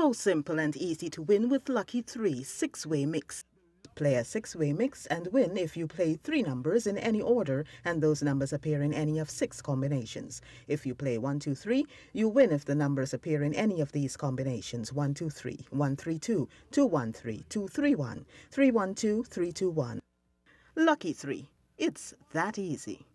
So simple and easy to win with Lucky 3 6-way mix. Play a 6-way mix and win if you play 3 numbers in any order and those numbers appear in any of 6 combinations. If you play 1, 2, 3, you win if the numbers appear in any of these combinations: 1, 2, 3, 1, 3, 2, 2, 1, 3, 2, 3, 1, 3, 1, 2, 3, 2, 1. Lucky 3. It's that easy.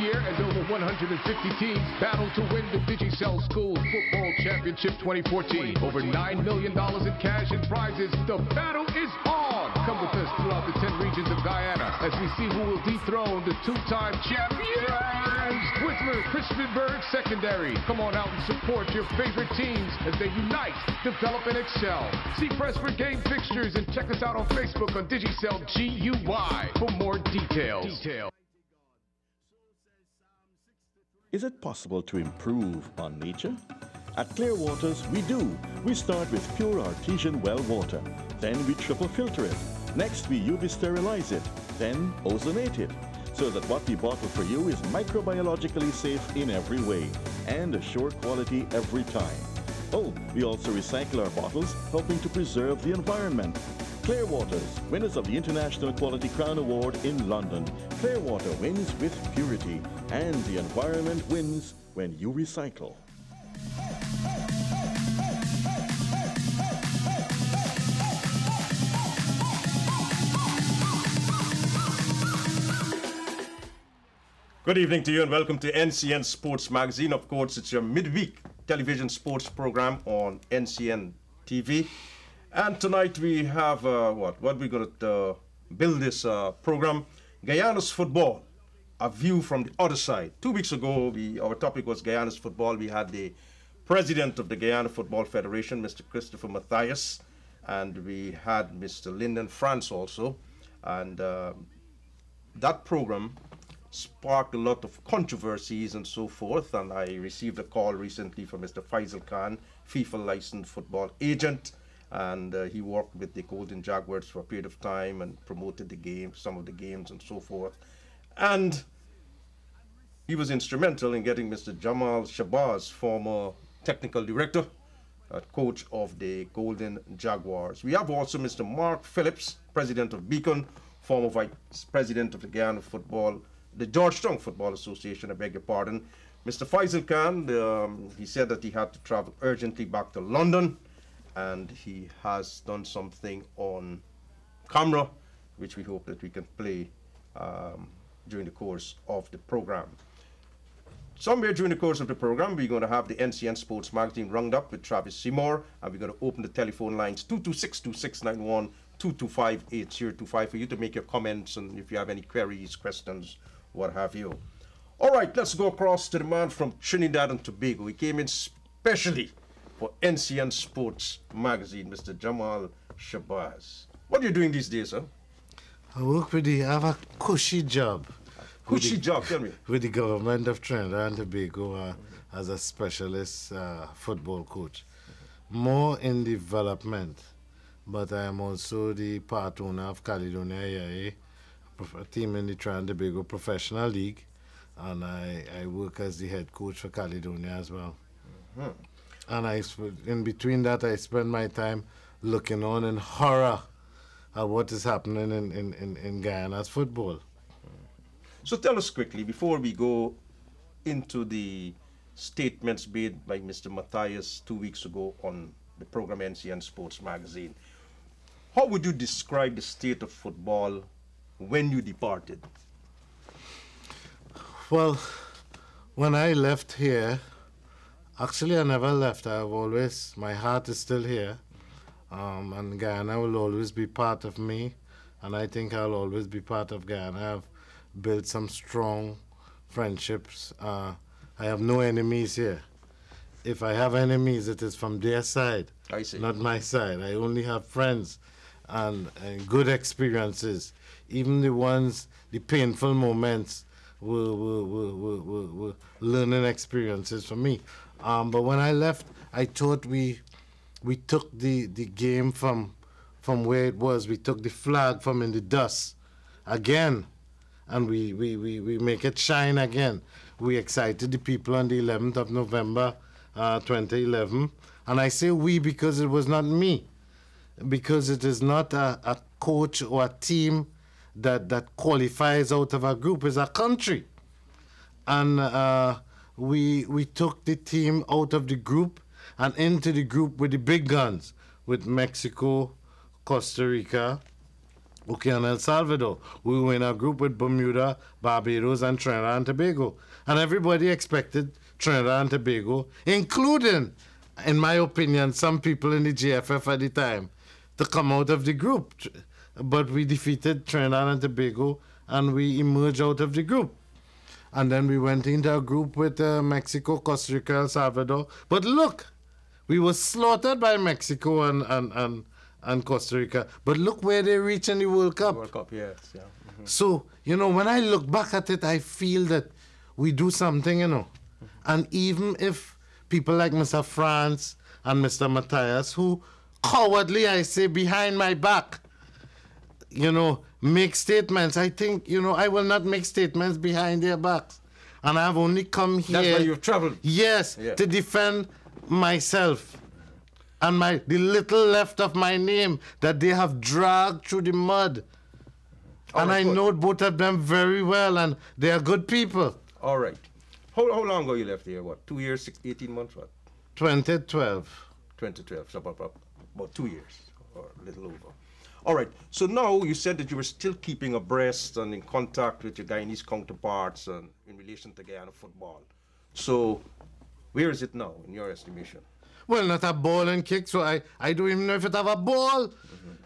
And over 150 teams battle to win the Digicel Schools Football Championship 2014. Over $9 million in cash and prizes. The battle is on. Come with us throughout the 10 regions of Guyana as we see who will dethrone the 2-time champions. Whitmer, Christiansburg Secondary. Come on out and support your favorite teams as they unite, develop, and excel. See press for game fixtures and check us out on Facebook on Digicel GUY for more details. Is it possible to improve on nature? At Clearwaters, we do. We start with pure artesian well water. Then we triple filter it. Next, we UV sterilize it. Then ozonate it. So that what we bottle for you is microbiologically safe in every way and assure quality every time. Oh, we also recycle our bottles, helping to preserve the environment. Clearwaters, winners of the International Quality Crown Award in London. Clearwater wins with purity, and the environment wins when you recycle. Good evening to you and welcome to NCN Sports Magazine. Of course, it's your midweek television sports program on NCN TV. And tonight we have, what we're going to build this program, Guyana's football, a view from the other side. 2 weeks ago, our topic was Guyana's football. We had the president of the Guyana Football Federation, Mr. Christopher Matthias, and we had Mr. Lyndon France also. And that program sparked a lot of controversies and so forth. And I received a call recently from Mr. Faisal Khan, FIFA licensed football agent. And he worked with the Golden Jaguars for a period of time and promoted the game, some of the games and so forth. And he was instrumental in getting Mr. Jamal Shabazz, former technical director, coach of the Golden Jaguars. We have also Mr. Mark Phillips, president of Beacon, former vice president of the Guyana Football, the Georgetown Football Association, I beg your pardon. Mr. Faisal Khan, he said that he had to travel urgently back to London, and he has done something on camera, which we hope that we can play during the course of the program. Somewhere during the course of the program, we're going to have the NCN Sports Magazine round up with Travis Seymour, and we're going to open the telephone lines 226-2691, 225-8025 for you to make your comments and if you have any queries, questions, what have you. All right, let's go across to the man from Trinidad and Tobago. He came in specially for NCN Sports Magazine, Mr. Jamal Shabazz. What are you doing these days, sir? I have a cushy job. Cushy job, tell me. With the government of Trinidad and Tobago as a specialist football coach. More in development, but I am also the part owner of Caledonia IAA, a team in the Trinidad and Tobago Professional League, and I work as the head coach for Caledonia as well. Mm-hmm. And in between that, I spend my time looking on in horror at what is happening in Guyana's football. So tell us quickly, before we go into the statements made by Mr. Matthias 2 weeks ago on the program NCN Sports Magazine, how would you describe the state of football when you departed? Well, when I left here, actually, I never left. My heart is still here. And Guyana will always be part of me. And I think I'll always be part of Guyana. I've built some strong friendships. I have no enemies here. if I have enemies, it is from their side, I see. not my side. I only have friends and good experiences. Even the painful moments were learning experiences for me. But when I left, I thought we took the game from where it was. We took the flag from in the dust again, and we make it shine again. We excited the people on the 11th of November, 2011. And I say we because it was not me. Because it is not a coach or a team that qualifies out of a group. It's a country. And we took the team out of the group and into the group with the big guns, with Mexico, Costa Rica, okay, and El Salvador. We were in a group with Bermuda, Barbados, and Trinidad and Tobago. And everybody expected Trinidad and Tobago, including, in my opinion, some people in the GFF at the time, to come out of the group. But we defeated Trinidad and Tobago, and we emerged out of the group. And then we went into a group with Mexico, Costa Rica, El Salvador. But look, we were slaughtered by Mexico and Costa Rica. But look where they reached in the World Cup. World Cup, yes. Yeah. So, when I look back at it, I feel that we do something, And even if people like Mr. France and Mr. Matthias, who cowardly, I say, behind my back, make statements, I think, I will not make statements behind their backs. And I've only come here... That's why you've traveled. Yes, to defend myself and the little left of my name that they have dragged through the mud. And I know both of them very well, and they are good people. All right. How long ago you left here? What, 2 years, 18 months? What? 2012. 2012, so about 2 years, or a little over. All right, so now you said that you were still keeping abreast and in contact with your Guyanese counterparts and in relation to Guyana football. So where is it now, in your estimation? Well, not a ball and kick, so I don't even know if it have a ball,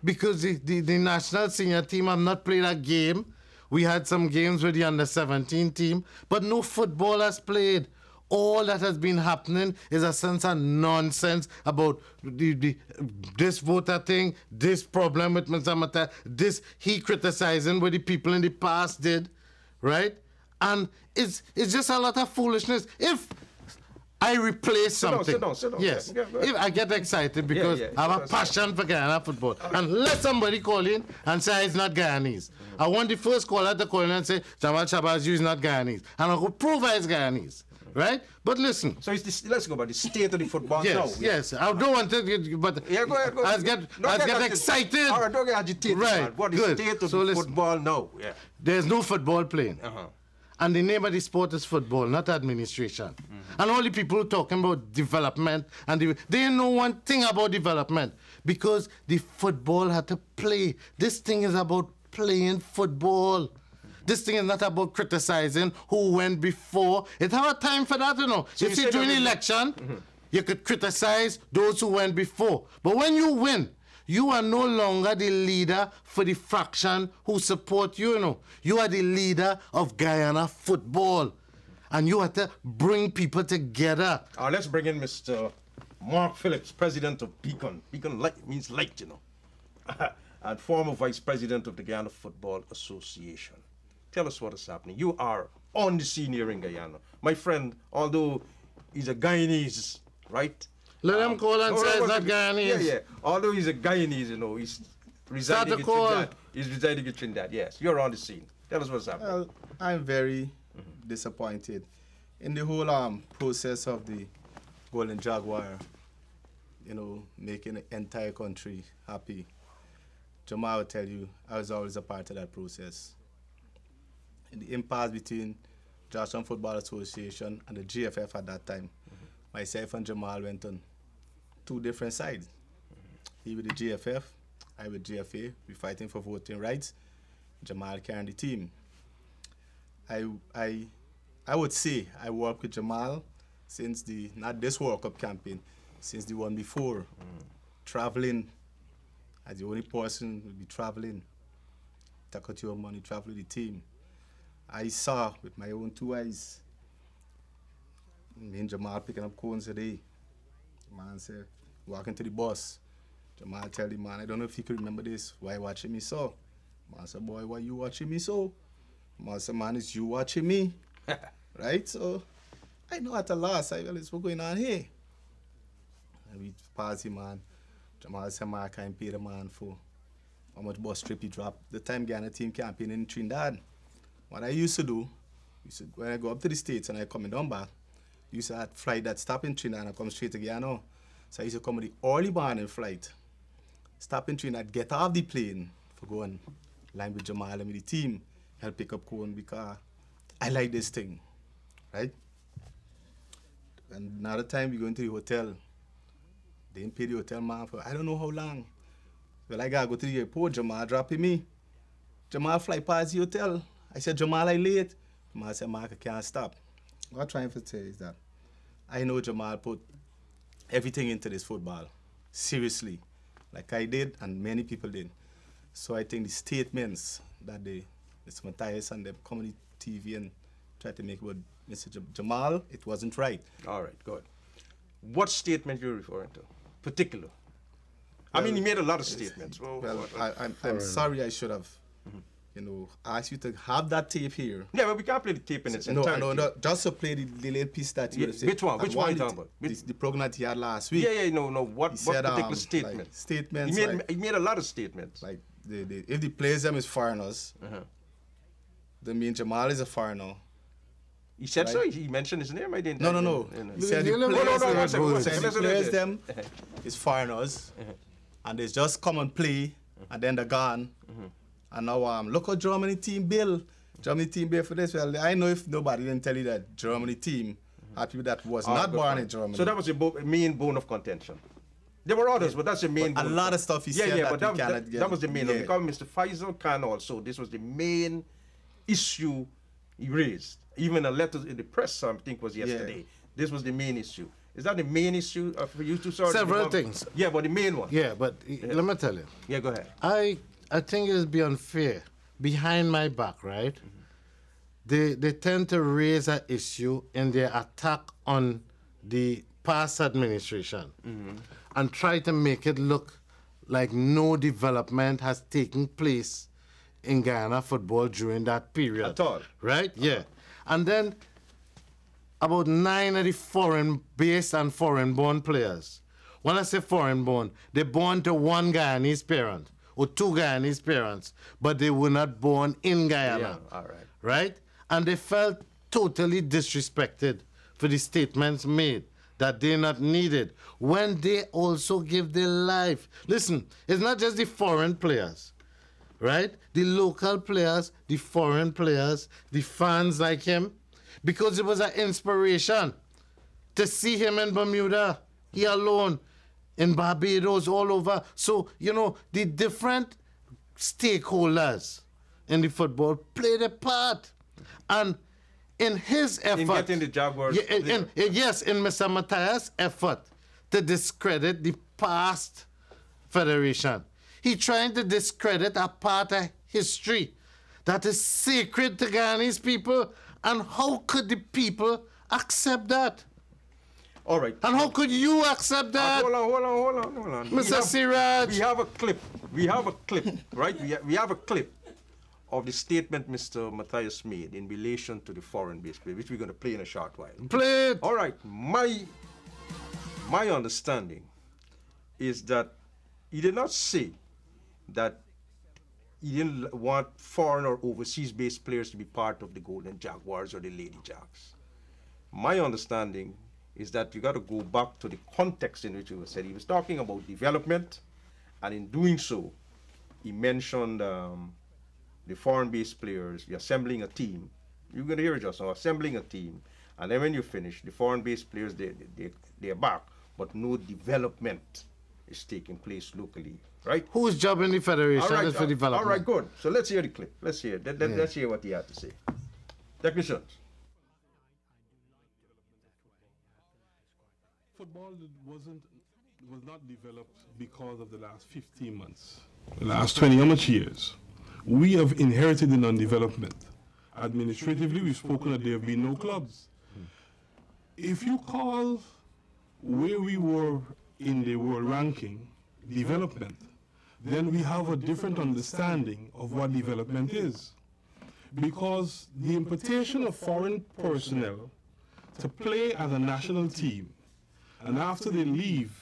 because the national senior team have not played a game. We had some games with the under-17 team, but no football has played. All that has been happening is a sense of nonsense about this voter thing, this problem with Mr. Mata, this he criticizing what the people in the past did, right? And it's just a lot of foolishness. If I replace something... Sit down. Yes. Yeah, if I get excited because I have a passion for Guyana football. And let somebody call in and say it's not Guyanese. I want the first caller to call in and say, Jamal Shabazz, is not Guyanese. And I will prove it's Guyanese. Right? But listen. So let's go about the state of the football now. Yes. I don't want to, but yeah, go ahead. I get excited. All right, don't get agitated. Right. Man. What is the state of the football now? Yeah. There's no football playing. And the name of the sport is football, not administration. And all the people talking about development, and they know one thing about development, because the football had to play. This thing is about playing football. This thing is not about criticizing who went before. It have a time for that, So you see, during the election, you could criticize those who went before. But when you win, you are no longer the leader for the fraction who support you, You are the leader of Guyana football. And you have to bring people together. Let's bring in Mr. Mark Phillips, president of Beacon. Beacon means light, and former vice president of the Guyana Football Association. Tell us what is happening. You are on the scene here in Guyana. My friend, although he's a Guyanese, right? Let him call and say it's not Guyanese. Yeah. Although he's a Guyanese, he's residing in Trinidad. He's residing in Trinidad, yes. You're on the scene. Tell us what's happening. Well, I'm very disappointed in the whole process of the Golden Jaguar, making the entire country happy. Jamal will tell you, I was always a part of that process. In the impasse between Joshua Football Association and the GFF at that time, myself and Jamal went on two different sides. He with the GFF, I with GFA. We fighting for voting rights. Jamal carrying the team. I would say I worked with Jamal since not this World Cup campaign, since the one before. Traveling, as the only person who would be traveling. Take out your money, travel with the team. I saw with my own two eyes, me and Jamal picking up cones a day. Man said, walk into the bus. Jamal tell the man, I don't know if he could remember this. Why watching me so? Man said, boy, why you watching me so? Man said, man, it's you watching me. Right? So I know at the last, I realized what's going on here. And we pass him, man. Jamal said, man, I can't pay the man for how much bus trip he dropped. The time Ghana team campaign in Trinidad. What I used to do, when I go up to the States and I come down back, I used to have flight that stop in Trinidad and come straight to Ghana. So I used to come with the early morning flight, stop in Trinidad, get off the plane for going line with Jamal and with the team, help pick up Cone because I like this thing, right? And another time we go into the hotel, they didn't pay the hotel man for I don't know how long. Well, I gotta go to the airport, Jamal dropping me. Jamal fly past the hotel. I said, Jamal, I late. Jamal said, Mark, I can't stop. What I'm trying to say is that I know Jamal put everything into this football, seriously, like I did and many people did. So I think the statements that Mr. Matthias and the community TV and try to make about Mr. Jamal, it wasn't right. All right, good. What statement you're referring to? Particular? I mean, he made a lot of statements. Well, I'm sorry I should have, asked you to have that tape here. Yeah, but we can't play the tape in its entirety. No, just to play the little piece that you said. Which one? Which one are you talking about? The program that he had last week. Yeah, no. What said, particular statement? Like, statements. He made a lot of statements. Like, if the players them is foreigners, then mean Jamal is a foreigner. He said so? He mentioned his name? I didn't. No. He said the players them is foreigners, and they just come and play, and then they're gone. And now look how Germany team bill. Germany team bill for this. Well, I know if nobody didn't tell you that Germany team had people that was not born in Germany. So that was the main bone of contention. There were others, but that's the main bone. A lot of stuff he said that was the main one. Because Mr. Faisal Khan also, this was the main issue he raised. Even a letter in the press, I think, was yesterday. Yeah. This was the main issue. Is that the main issue for you two? Several things. Yeah, but the main one. Yeah, but let me tell you. Yeah, go ahead. I think it would be unfair. Behind my back, right? They tend to raise an issue in their attack on the past administration and try to make it look like no development has taken place in Guyana football during that period. At all. Right? Yeah. And then about 9 of the foreign-based and foreign-born players. When I say foreign-born, they're born to one Guyanese parent or two Guyanese parents, but they were not born in Guyana. Yeah, all right. Right? And they felt totally disrespected for the statements made that they're not needed when they also give their life. Listen, it's not just the foreign players, right? The local players, the foreign players, the fans like him, because it was an inspiration to see him in Bermuda, he alone, in Barbados, all over. So, the different stakeholders in the football played a part. And in his effort... In getting the Jaguars... Yes, in Mr. Matthias' effort to discredit the past federation. He trying to discredit a part of history that is sacred to Guyanese people. And how could the people accept that? All right. And how could you accept that? Hold on. Mr. Siraj. We have a clip, right? We have a clip of the statement Mr. Matthias made in relation to the foreign-based play, which we're going to play in a short while. Play it. All right. My understanding is that he did not say that he didn't want foreign or overseas-based players to be part of the Golden Jaguars or the Lady Jacks. My understanding is that you got to go back to the context in which he was said. He was talking about development, and in doing so, he mentioned the foreign-based players. You're assembling a team. You're going to hear it just now, assembling a team, and then when you finish, the foreign-based players, they're back, but no development is taking place locally, right? Whose job in the federation is for development? All right, good. So let's hear the clip. Let's hear it. Let's hear what he had to say. Technicians. Football was not developed because of the last 15 months. The last 20 how much years? We have inherited the non-development. Administratively, we've spoken that there have been no clubs. If you call where we were in the world ranking, development, then we have a different understanding of what development is. Because the importation of foreign personnel to play as a national team, and after they leave,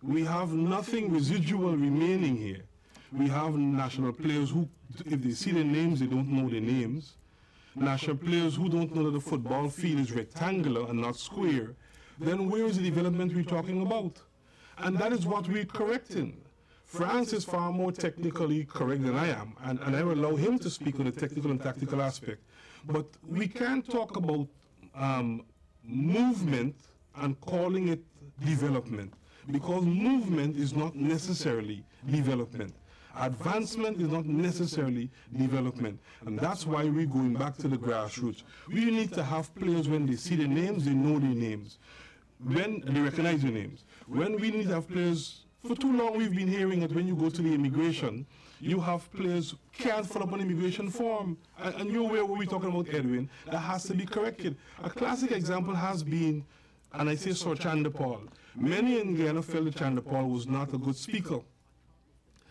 we have nothing residual remaining here. We have national players who, if they see their names, they don't know their names. National players who don't know that the football field is rectangular and not square. Then where is the development we're talking about? And that is what we're correcting. France is far more technically correct than I am, and I will allow him to speak on the technical and tactical aspect. But we can't talk about movement and calling it development, because movement is not necessarily development. Advancement is not necessarily development, and that's why we're going back to the grassroots. We need to have players, when they see the names, they know their names. When they recognize their names. When we need to have players, for too long we've been hearing that when you go to the immigration, you have players who can't fill up an immigration form. And you're aware what we're talking about, Edwin. That has to be corrected. A classic example has been, and I say Sir Chandapal. Many in Guyana felt that Chandapal was not a good speaker.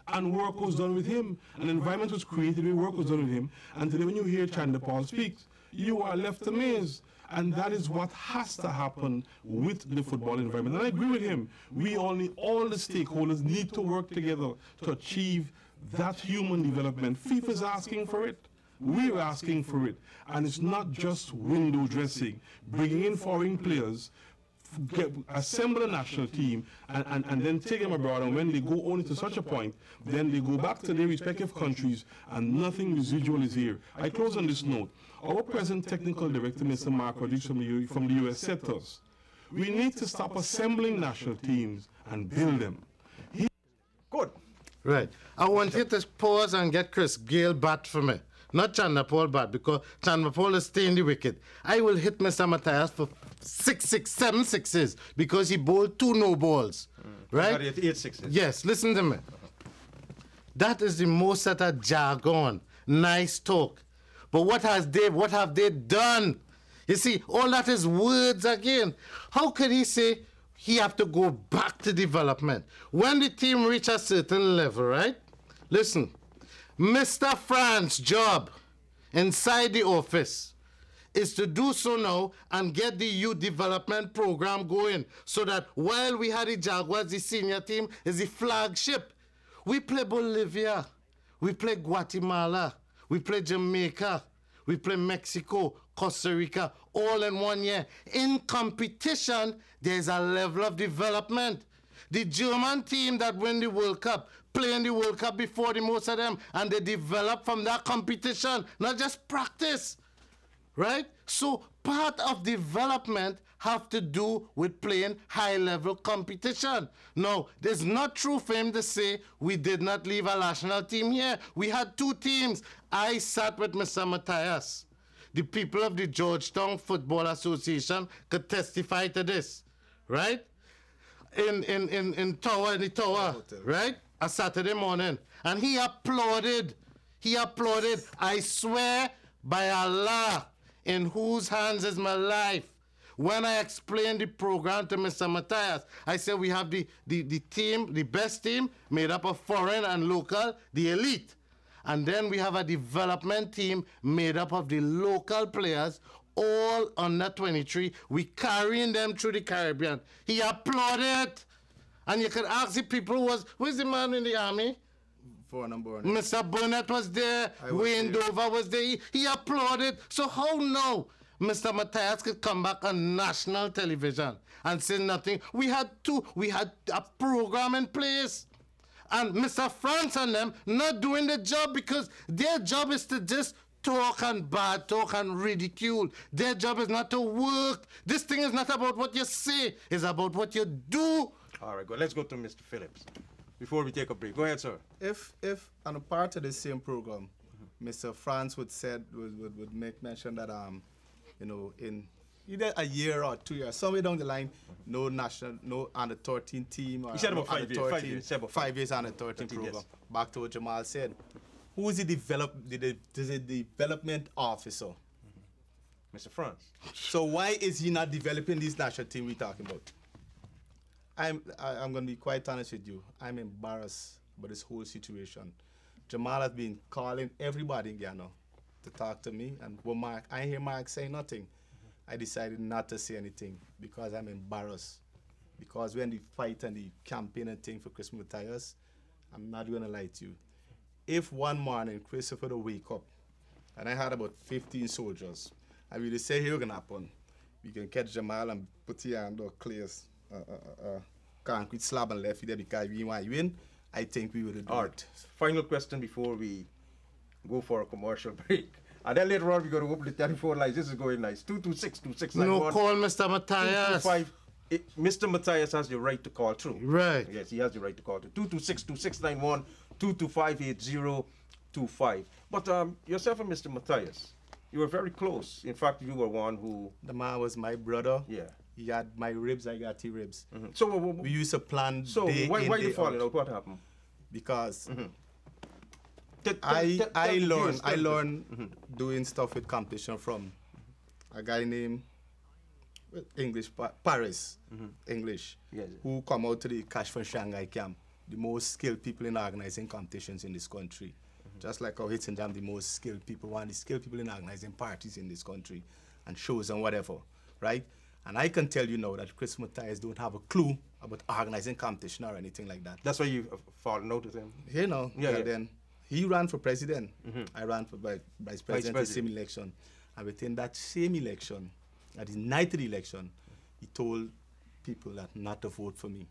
And work was done with him. An environment was created where work was done with him. And today when you hear Chandapal speak, you are left amazed. And that is what has to happen with the football environment. And I agree with him. We all the stakeholders need to work together to achieve that human development. FIFA is asking for it. We're asking for it. And it's not just window dressing, bringing in foreign players, assemble a national team, and then take them abroad. And when they go only to such a point, then they go back to their respective countries, and nothing residual is here. I close on this note. Our present technical director, Mr. Mark Rodriguez from the US, said to us, we need to stop assembling national teams and build them. Good. Right. I want you to pause and get Chris Gale bat for me. Not Chandapal bat, because Chandapal is staying the wicket. I will hit Mr. Matthias for 7 sixes, because he bowled 2 no balls. Right? 8 sixes. Yes, listen to me. That is the most that a jargon. Nice talk. But what have they done? You see, all that is words again. How could he say he have to go back to development? When the team reach a certain level, right? Listen, Mr. France's job inside the office is to do so now and get the youth development program going, so that while we had the Jaguars, the senior team is the flagship. We play Bolivia, we play Guatemala, we play Jamaica, we play Mexico, Costa Rica, all in 1 year. In competition, there's a level of development. The German team that win the World Cup, play in the World Cup before the most of them, and they develop from that competition, not just practice, right? So part of development have to do with playing high-level competition. Now, it's not true for him to say we did not leave a national team here. We had 2 teams. I sat with Mr. Matthias. The people of the Georgetown Football Association could testify to this, right? In the tower, right? A Saturday morning. And he applauded. I swear by Allah, in whose hands is my life. When I explained the program to Mr. Matthias, I said we have the team, the best team, made up of foreign and local, the elite. And then we have a development team made up of the local players, all under 23. We carrying them through the Caribbean. He applauded. And you can ask the people, who's the man in the army? Mr. Burnett was there. Wayne Dover was there. He applauded. So how now Mr. Matthias could come back on national television and say nothing? We had a program in place. And Mr. France and them not doing the job, because their job is to just talk and bad talk and ridicule. Their job is not to work. This thing is not about what you say. It's about what you do. All right, good. Let's go to Mr. Phillips before we take a break. Go ahead, sir. If on a part of the same program, Mr. France would make mention that in either a year or 2 years, somewhere down the line, no under 13 team. Or he said about 5 years. 5 years under 13 program. Yes. Back to what Jamal said. Who is the development officer? Mr. France. So why is he not developing this national team we're talking about? I'm going to be quite honest with you. I'm embarrassed about this whole situation. Jamal has been calling everybody in Ghana to talk to me, and when I hear Mark say nothing, I decided not to say anything because I'm embarrassed. Because when the fight and the campaign and thing for Chris Matthias, I'm not going to lie to you. If one morning Christopher would wake up and I had about 15 soldiers, I would say, here going to happen. We can catch Jamal and put your hand or clears concrete slab and left there because we want to win. I think we would have done All right. Final question before we go for a commercial break. And then later on, we're going to open the telephone lines. This is going nice. 226-2691. No, call Mr. Matthias. 225. Mr. Matthias has the right to call through. Right. Yes, he has the right to call through. 226-2691, 225-8025. But yourself and Mr. Matthias, you were very close. In fact, you were one who... The man was my brother. Yeah. He had my ribs, I got his ribs. Mm-hmm. So we used to plan so day why in, you day falling out. out? What happened? Because I I learned doing stuff with competition from a guy named English Paris, English, Yes. who come out to the Cash from Shanghai camp, the most skilled people in organizing competitions in this country. Just like how Hitson Jam, the most skilled people, one of the skilled people in organizing parties in this country and shows and whatever, right? And I can tell you now that Chris Matthias don't have a clue about organizing competition or anything like that. That's why you fallen out with him? You know, Yeah. Then he ran for president. I ran for vice president in the same election. And within that same election, at the night of the election, he told people that not to vote for me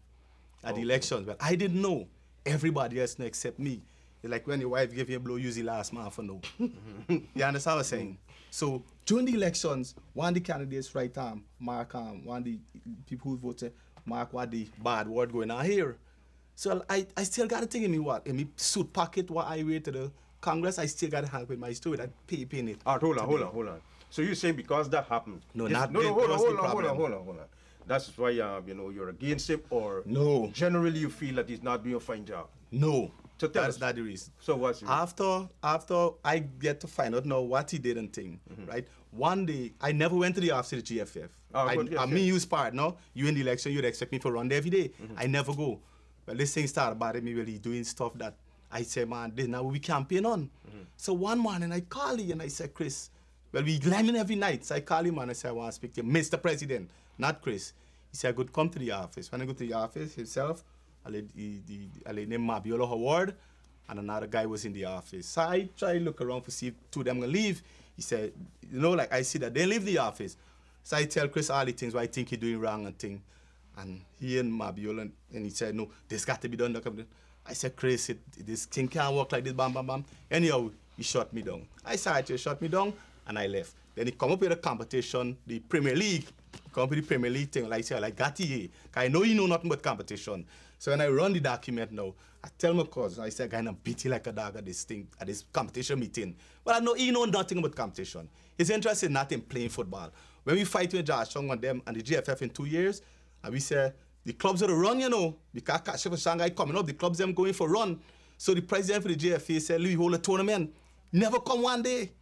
at the elections. But I didn't know. Everybody else knew except me. It's like when your wife gave you a blow, use the last man for no. You understand what I'm saying? So during the elections, one of the candidates right arm, Mark, one of the people who voted, Mark, what the bad word going on here. So I still got to think in me what? In me suit pocket what I wear to the Congress, I still got to help with my story, that paper in it. Hold on. So you're saying because that happened? No, hold on. That's why you're against him, or no? Generally, you feel that he's not doing a fine job. No, so that's not the reason. So what's the reason? After I get to find out now what he did and thing, right? One day I never went to the office of the GFF. I use part. No, you in the election, you'd expect me to run there every day. I never go. Well, this thing started bothering me. Well, he's doing stuff that I say, man, this now we campaign on. So one morning I call him and I said, Chris, well, we landing every night. So I call him and I say, I want to speak to you, Mr. President, not Chris. He said, I could come to the office. When I go to the office himself, I let name Mabiola Howard, and another guy was in the office. So I try to look around to see if two of them gonna leave. He said, like I see that they leave the office. So I tell Chris all the things what I think he's doing wrong and thing. And he and Mabiola, and he said, no, this got to be done. I said, Chris, this thing can't work like this, bam, bam, bam. Anyhow, he shut me down. I said, he shut me down, and I left. Then he come up with a competition, the Premier League. Come up with the Premier League thing, like I said, like Gatti. I know you know nothing about competition. So when I run the document now, I tell my cousin, I say, I'm beat you like a dog at this thing, at this competition meeting. But I know he know nothing about competition. His interest is not in playing football. When we fight with Josh Chung on them and the GFF in 2 years, and we say, the clubs are to run, because Cash for Shanghai coming up, the clubs them going for run. So the president for the GFA said, Louis, hold a tournament. Never come one day.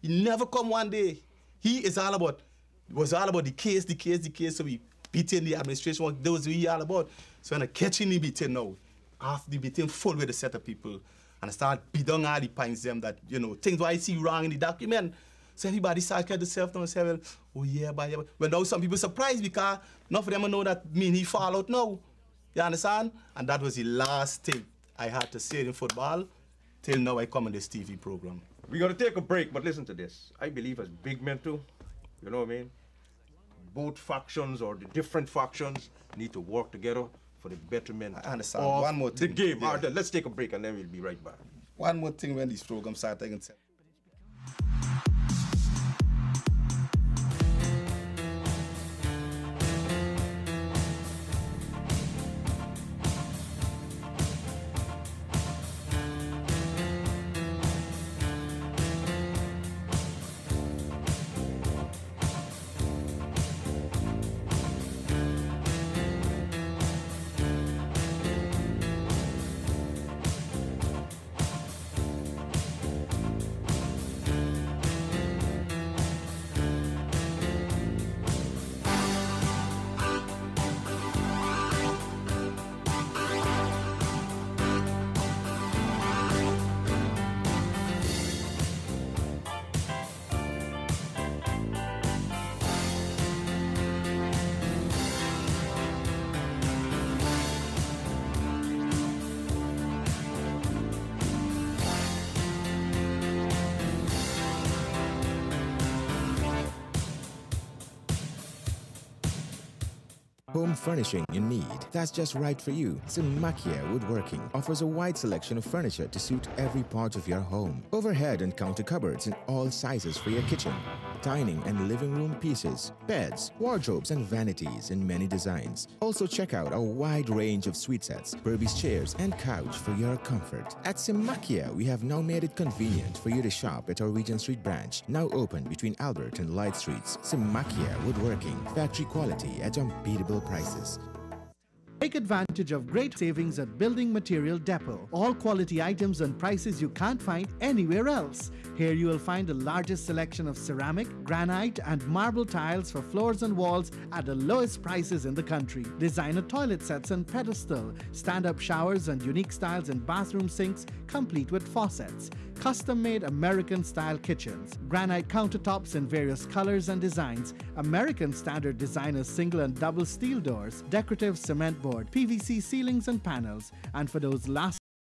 He never come one day. He is all about, was all about the case. So we beating the administration, what those we all about. So when I catching the beating now, after the beating full with a set of people, and I start beating all the pints them that, things what I see wrong in the document. So everybody start catch themselves and say, well, oh yeah, but yeah. Well, now some people surprised because none of them know that mean he fall out now. You understand? And that was the last thing I had to say in football till now I come in this TV program. We're going to take a break, but listen to this. I believe as big men too, you know what I mean? Both factions or the different factions need to work together for the betterment I understand. of One more thing. the game. Yeah. All right, let's take a break and then we'll be right back. One more thing when this program starts, I can say. Home furnishing you need that's just right for you. Simakia Woodworking offers a wide selection of furniture to suit every part of your home. Overhead and counter cupboards in all sizes for your kitchen. Dining and living room pieces, beds, wardrobes, and vanities in many designs. Also check out our wide range of suite sets, Burby's chairs, and couch for your comfort. At Simakia, we have now made it convenient for you to shop at our Regent Street branch, now open between Albert and Light Streets. Simakia Woodworking, factory quality at unbeatable prices. Take advantage of great savings at Building Material Depot. All quality items and prices you can't find anywhere else. Here you will find the largest selection of ceramic, granite, and marble tiles for floors and walls at the lowest prices in the country. Designer toilet sets and pedestal, stand-up showers and unique styles in bathroom sinks, complete with faucets. Custom-made American-style kitchens, granite countertops in various colors and designs, American standard designer single and double steel doors, decorative cement board, PVC ceilings and panels, and for those last